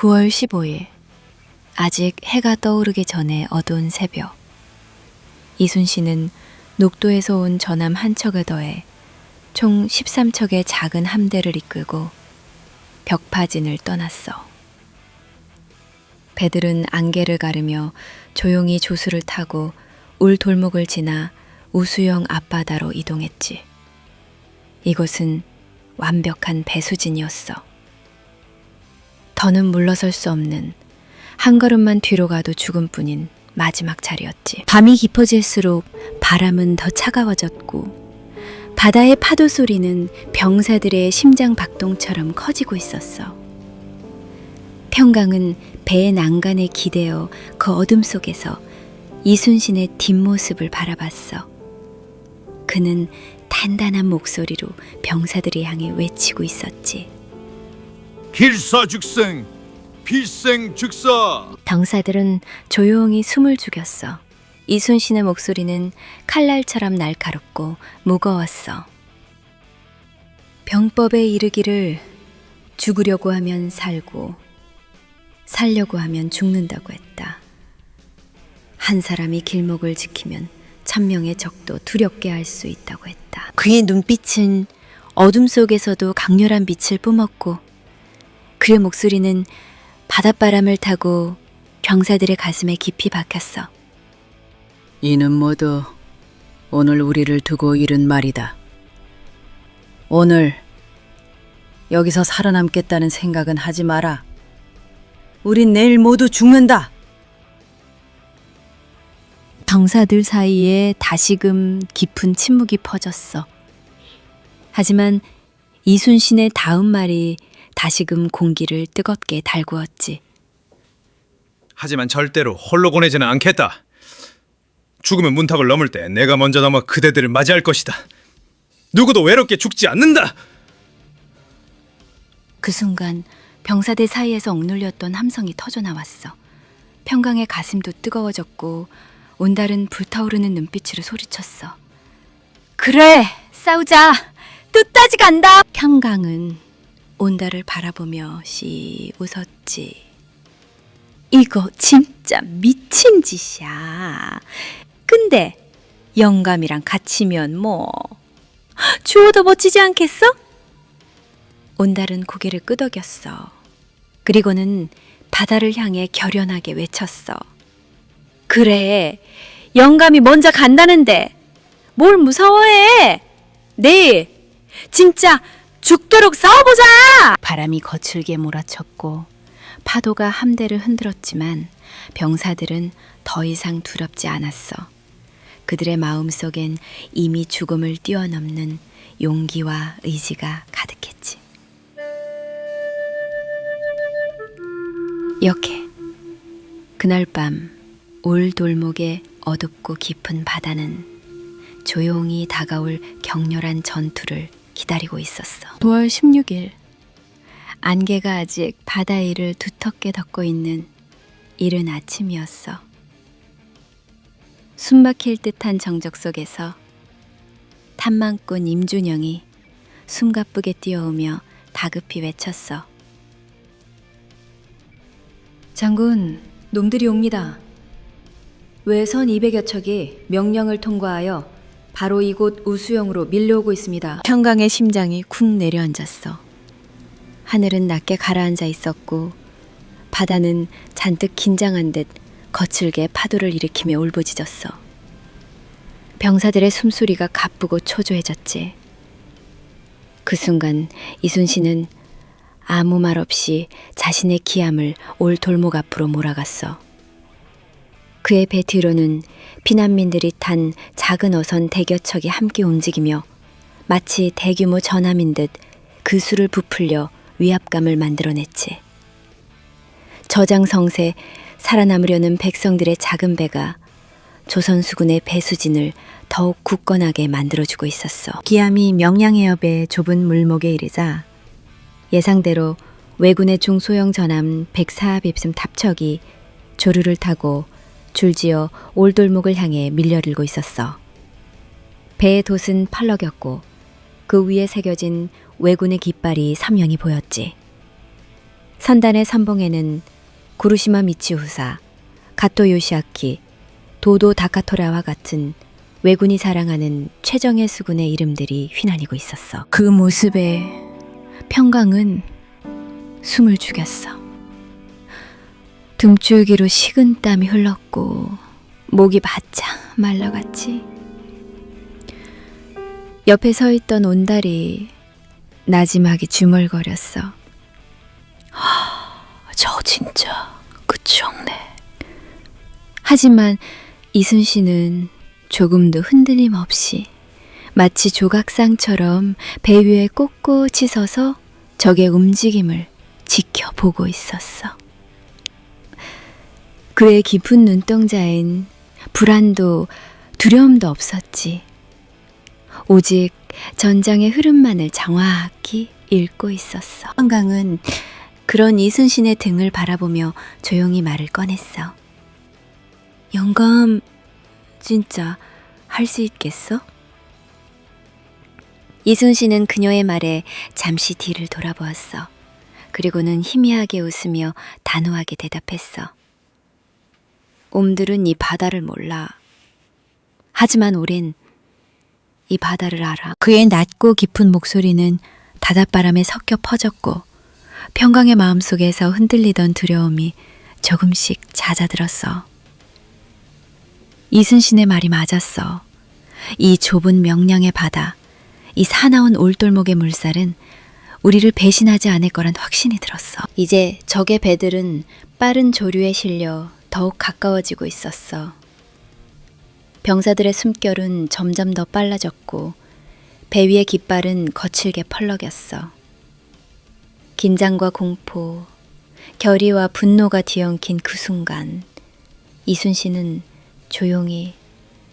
9월 15일, 아직 해가 떠오르기 전에 어두운 새벽. 이순신은 녹도에서 온 전함 한 척에 더해 총 13척의 작은 함대를 이끌고 벽파진을 떠났어. 배들은 안개를 가르며 조용히 조수를 타고 울 돌목을 지나 우수영 앞바다로 이동했지. 이곳은 완벽한 배수진이었어. 더는 물러설 수 없는, 한 걸음만 뒤로 가도 죽음 뿐인 마지막 자리였지. 밤이 깊어질수록 바람은 더 차가워졌고 바다의 파도 소리는 병사들의 심장 박동처럼 커지고 있었어. 평강은 배의 난간에 기대어 그 어둠 속에서 이순신의 뒷모습을 바라봤어. 그는 단단한 목소리로 병사들을 향해 외치고 있었지. 필사즉생, 필생즉사. 병사들은 조용히 숨을 죽였어. 이순신의 목소리는 칼날처럼 날카롭고 무거웠어. 병법에 이르기를 죽으려고 하면 살고 살려고 하면 죽는다고 했다. 한 사람이 길목을 지키면 천명의 적도 두렵게 할 수 있다고 했다. 그의 눈빛은 어둠 속에서도 강렬한 빛을 뿜었고 그의 목소리는 바닷바람을 타고 병사들의 가슴에 깊이 박혔어. 이는 모두 오늘 우리를 두고 이른 말이다. 오늘 여기서 살아남겠다는 생각은 하지 마라. 우린 내일 모두 죽는다. 병사들 사이에 다시금 깊은 침묵이 퍼졌어. 하지만 이순신의 다음 말이 다시금 공기를 뜨겁게 달구었지. 하지만 절대로 홀로 보내지는 않겠다. 죽으면 문턱을 넘을 때 내가 먼저 넘어 그대들을 맞이할 것이다. 누구도 외롭게 죽지 않는다. 그 순간 병사들 사이에서 억눌렸던 함성이 터져나왔어. 평강의 가슴도 뜨거워졌고 온달은 불타오르는 눈빛으로 소리쳤어. 그래, 싸우자. 끝까지 간다. 평강은 온달을 바라보며 씨 웃었지. 이거 진짜 미친 짓이야. 근데 영감이랑 같이면 뭐 주어도 멋지지 않겠어? 온달은 고개를 끄덕였어. 그리고는 바다를 향해 결연하게 외쳤어. 그래, 영감이 먼저 간다는데 뭘 무서워해? 내일 진짜 죽도록 싸워보자! 바람이 거칠게 몰아쳤고 파도가 함대를 흔들었지만 병사들은 더 이상 두렵지 않았어. 그들의 마음속엔 이미 죽음을 뛰어넘는 용기와 의지가 가득했지. 이렇게 그날 밤 올 돌목의 어둡고 깊은 바다는 조용히 다가올 격렬한 전투를 기다리고 있었어. 9월 16일, 안개가 아직 바다 위를 두텁게 덮고 있는 이른 아침이었어. 숨막힐 듯한 정적 속에서 탐망꾼 임준영이 숨가쁘게 뛰어오며 다급히 외쳤어. 장군, 놈들이 옵니다. 외선 200여 척이 명령을 통과하여 바로 이곳 우수영으로 밀려오고 있습니다. 평강의 심장이 쿵 내려앉았어. 하늘은 낮게 가라앉아 있었고 바다는 잔뜩 긴장한 듯 거칠게 파도를 일으키며 울부짖었어. 병사들의 숨소리가 가쁘고 초조해졌지. 그 순간 이순신은 아무 말 없이 자신의 기함을 올 돌목 앞으로 몰아갔어. 그의 배 뒤로는 피난민들이 탄 작은 어선 100여 척이 함께 움직이며 마치 대규모 전함인 듯 그 수를 부풀려 위압감을 만들어냈지. 저장성세 살아남으려는 백성들의 작은 배가 조선 수군의 배수진을 더욱 굳건하게 만들어주고 있었어. 기암이 명량해협의 좁은 물목에 이르자 예상대로 왜군의 중소형 전함 104빕슴 탑척이 조류를 타고 줄지어 올돌목을 향해 밀려들고 있었어. 배의 돛은 펄럭였고 그 위에 새겨진 왜군의 깃발이 선명히 보였지. 선단의 선봉에는 구루시마 미치후사, 가토 요시아키, 도도 다카토라와 같은 왜군이 사랑하는 최정예 수군의 이름들이 휘날리고 있었어. 그 모습에 평강은 숨을 죽였어. 등줄기로 식은 땀이 흘렀고 목이 바짝 말라갔지. 옆에 서 있던 온달이 나지막이 주물거렸어. 저 진짜 끝이 없네. 하지만 이순신은 조금도 흔들림 없이 마치 조각상처럼 배 위에 꼿꼿이 서서 적의 움직임을 지켜보고 있었어. 그의 깊은 눈동자엔 불안도 두려움도 없었지. 오직 전장의 흐름만을 정확히 읽고 있었어. 한강은 그런 이순신의 등을 바라보며 조용히 말을 꺼냈어. 영감, 진짜 할 수 있겠어? 이순신은 그녀의 말에 잠시 뒤를 돌아보았어. 그리고는 희미하게 웃으며 단호하게 대답했어. 옴들은 이 바다를 몰라. 하지만 우린 이 바다를 알아. 그의 낮고 깊은 목소리는 바닷바람에 섞여 퍼졌고 평강의 마음속에서 흔들리던 두려움이 조금씩 잦아들었어. 이순신의 말이 맞았어. 이 좁은 명량의 바다, 이 사나운 올돌목의 물살은 우리를 배신하지 않을 거란 확신이 들었어. 이제 적의 배들은 빠른 조류에 실려 더욱 가까워지고 있었어. 병사들의 숨결은 점점 더 빨라졌고 배 위의 깃발은 거칠게 펄럭였어. 긴장과 공포, 결의와 분노가 뒤엉킨 그 순간 이순신은 조용히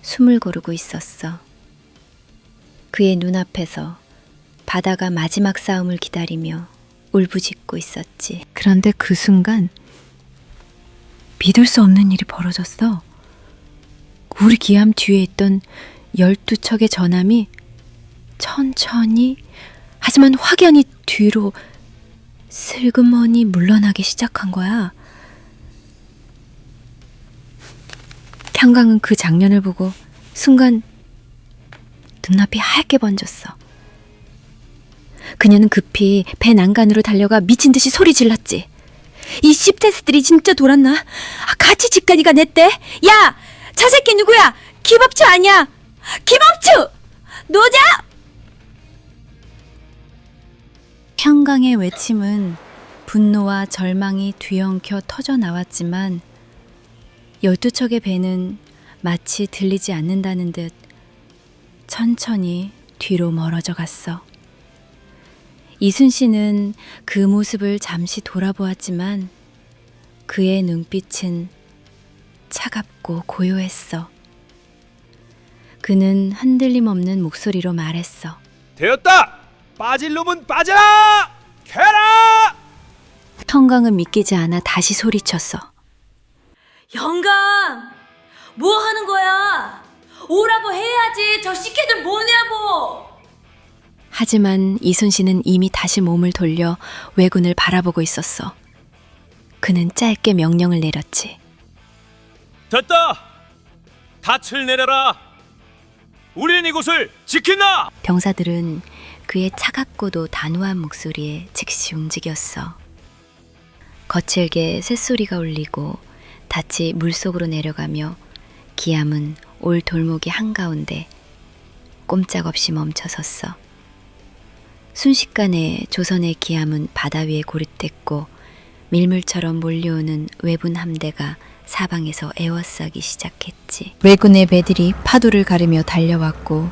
숨을 고르고 있었어. 그의 눈앞에서 바다가 마지막 싸움을 기다리며 울부짖고 있었지. 그런데 그 순간 믿을 수 없는 일이 벌어졌어. 우리 기암 뒤에 있던 12척의 전함이 천천히 하지만 확연히 뒤로 슬그머니 물러나기 시작한 거야. 평강은 그 장면을 보고 순간 눈앞이 하얗게 번졌어. 그녀는 급히 배 난간으로 달려가 미친 듯이 소리 질렀지. 이 씹새스들이 진짜 돌았나? 같이 직간이가 냈대. 야! 저 새끼 누구야? 김업주 아니야? 김업주! 노자! 평강의 외침은 분노와 절망이 뒤엉켜 터져 나왔지만 12척의 배는 마치 들리지 않는다는 듯 천천히 뒤로 멀어져 갔어. 이순신은 그 모습을 잠시 돌아보았지만 그의 눈빛은 차갑고 고요했어. 그는 흔들림 없는 목소리로 말했어. 되었다! 빠질 놈은 빠져라! 캐라! 평강은 믿기지 않아 다시 소리쳤어. 영감! 뭐 하는 거야? 오라고 해야지. 저 시키들 뭐냐고! 하지만 이순신은 이미 다시 몸을 돌려 왜군을 바라보고 있었어. 그는 짧게 명령을 내렸지. 됐다! 닻을 내려라! 우린 이곳을 지킨다! 병사들은 그의 차갑고도 단호한 목소리에 즉시 움직였어. 거칠게 쇳소리가 울리고 닻이 물속으로 내려가며 기암은 올 돌목이 한가운데 꼼짝없이 멈춰섰어. 순식간에 조선의 기암은 바다 위에 고립됐고 밀물처럼 몰려오는 왜군 함대가 사방에서 에워싸기 시작했지. 왜군의 배들이 파도를 가르며 달려왔고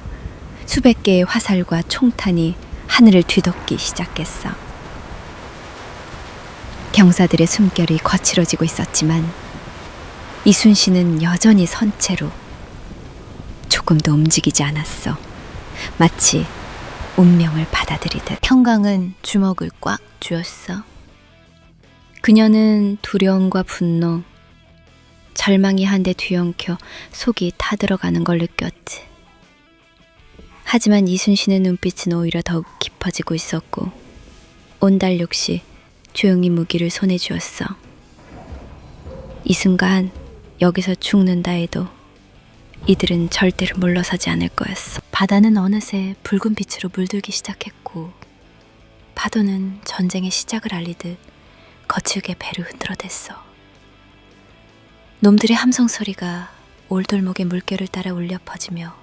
수백 개의 화살과 총탄이 하늘을 뒤덮기 시작했어. 병사들의 숨결이 거칠어지고 있었지만 이순신은 여전히 선체로 조금도 움직이지 않았어. 마치 운명을 받아들이듯. 평강은 주먹을 꽉 쥐었어. 그녀는 두려움과 분노, 절망이 한데 뒤엉켜 속이 타들어가는 걸 느꼈지. 하지만 이순신의 눈빛은 오히려 더욱 깊어지고 있었고 온달 역시 조용히 무기를 손에 쥐었어. 이 순간 여기서 죽는다 해도 이들은 절대로 물러서지 않을 거였어. 바다는 어느새 붉은 빛으로 물들기 시작했고 파도는 전쟁의 시작을 알리듯 거칠게 배를 흔들어댔어. 놈들의 함성 소리가 올돌목의 물결을 따라 울려 퍼지며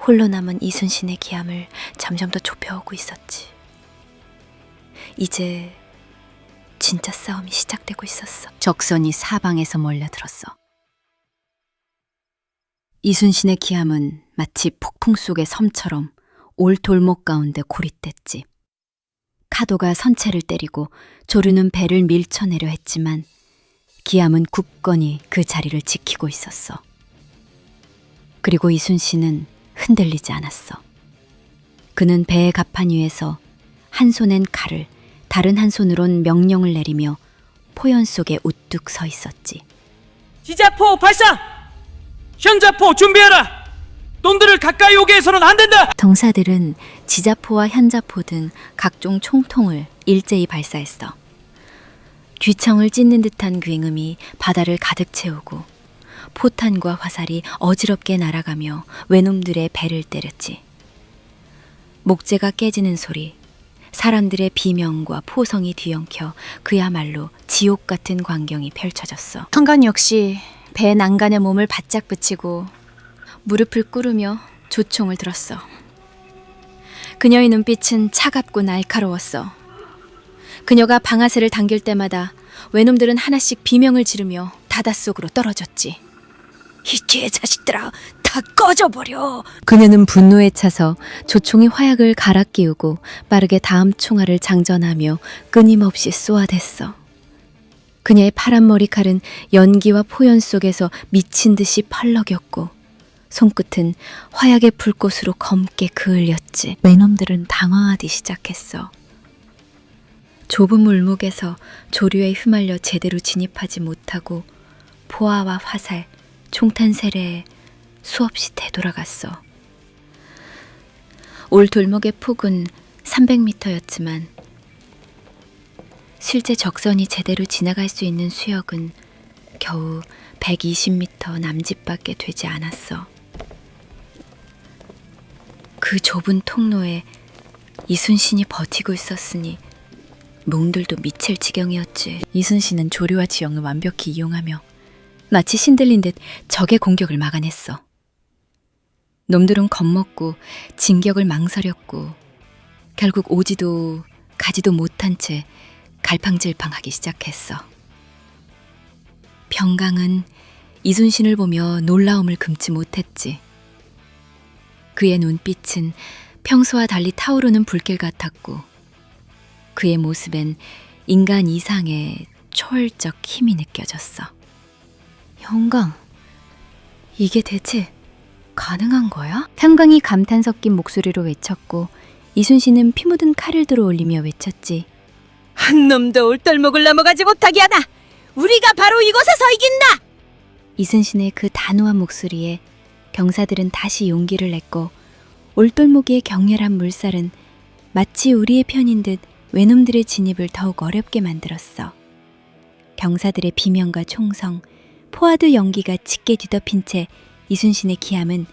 홀로 남은 이순신의 기함을 점점 더 좁혀오고 있었지. 이제 진짜 싸움이 시작되고 있었어. 적선이 사방에서 몰려들었어. 이순신의 기함은 마치 폭풍 속의 섬처럼 올 돌목 가운데 고립됐지. 카도가 선체를 때리고 조류는 배를 밀쳐내려 했지만 기함은 굳건히 그 자리를 지키고 있었어. 그리고 이순신은 흔들리지 않았어. 그는 배의 갑판 위에서 한 손엔 칼을, 다른 한 손으론 명령을 내리며 포연 속에 우뚝 서 있었지. 지자포 발사! 현자포 준비해라! 놈들을 가까이 오게 해서는 안 된다! 병사들은 지자포와 현자포 등 각종 총통을 일제히 발사했어. 귀청을 찢는 듯한 굉음이 바다를 가득 채우고 포탄과 화살이 어지럽게 날아가며 외놈들의 배를 때렸지. 목재가 깨지는 소리, 사람들의 비명과 포성이 뒤엉켜 그야말로 지옥 같은 광경이 펼쳐졌어. 성관 역시 배 난간에 몸을 바짝 붙이고 무릎을 꿇으며 조총을 들었어. 그녀의 눈빛은 차갑고 날카로웠어. 그녀가 방아쇠를 당길 때마다 외놈들은 하나씩 비명을 지르며 바닷속으로 떨어졌지. 이 개자식들아, 다 꺼져버려! 그녀는 분노에 차서 조총의 화약을 갈아 끼우고 빠르게 다음 총알을 장전하며 끊임없이 쏘아댔어. 그녀의 파란 머리칼은 연기와 포연 속에서 미친 듯이 펄럭였고 손끝은 화약의 불꽃으로 검게 그을렸지. 외놈들은 당황하기 시작했어. 좁은 물목에서 조류에 휘말려 제대로 진입하지 못하고 포화와 화살, 총탄 세례에 수없이 되돌아갔어. 올 돌목의 폭은 300m였지만 실제 적선이 제대로 지나갈 수 있는 수역은 겨우 120m 남짓밖에 되지 않았어. 그 좁은 통로에 이순신이 버티고 있었으니 몽들도 미칠 지경이었지. 이순신은 조류와 지형을 완벽히 이용하며 마치 신들린 듯 적의 공격을 막아냈어. 놈들은 겁먹고 진격을 망설였고 결국 오지도 가지도 못한 채 갈팡질팡하기 시작했어. 병강은 이순신을 보며 놀라움을 금치 못했지. 그의 눈빛은 평소와 달리 타오르는 불길 같았고 그의 모습엔 인간 이상의 초월적 힘이 느껴졌어. 형강, 이게 대체 가능한 거야? 형강이 감탄 섞인 목소리로 외쳤고 이순신은 피 묻은 칼을 들어 올리며 외쳤지. 한 놈도 올돌목을 넘어가지 못하게 하나! 우리가 바로 이곳에서 이긴다! 이순신의 그 단호한 목소리에 병사들은 다시 용기를 냈고 올돌목의 격렬한 물살은 마치 우리의 편인 듯 외놈들의 진입을 더욱 어렵게 만들었어. 병사들의 비명과 총성, 포화드 연기가 짙게 뒤덮인 채 이순신의 기함은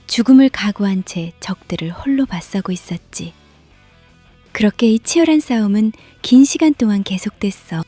죽음을 각오한 채 적들을 홀로 맞서고 있었지. 그렇게 이 치열한 싸움은 긴 시간 동안 계속됐어.